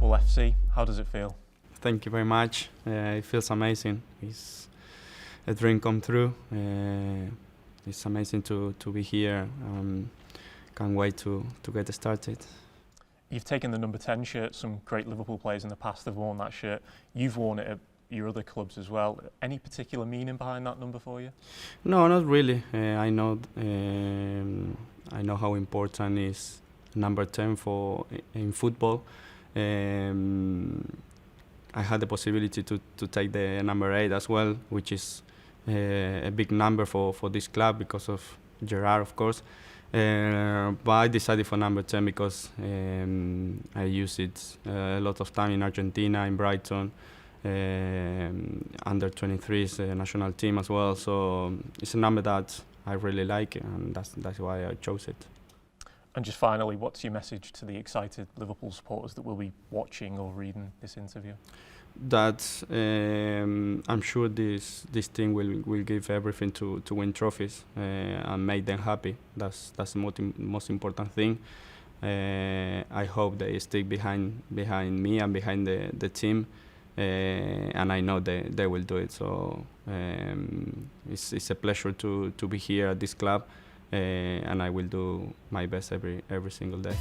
Liverpool FC. How does it feel? Thank you very much. It feels amazing. It's a dream come true. It's amazing to be here. Can't wait to get started. You've taken the number 10 shirt. Some great Liverpool players in the past have worn that shirt. You've worn it at your other clubs as well. Any particular meaning behind that number for you? No, not really. I know how important is number 10 in football. I had the possibility to take the number 8 as well, which is a big number for this club because of Gerrard, of course. But I decided for number 10 because I use it a lot of time in Argentina, in Brighton, under 23's national team as well. So it's a number that I really like, and that's why I chose it. And just finally, what's your message to the excited Liverpool supporters that will be watching or reading this interview? That I'm sure this team will give everything to win trophies and make them happy. That's the most important thing. I hope they stick behind me and behind the team, and I know they will do it. So it's a pleasure to be here at this club, and I will do my best every single day.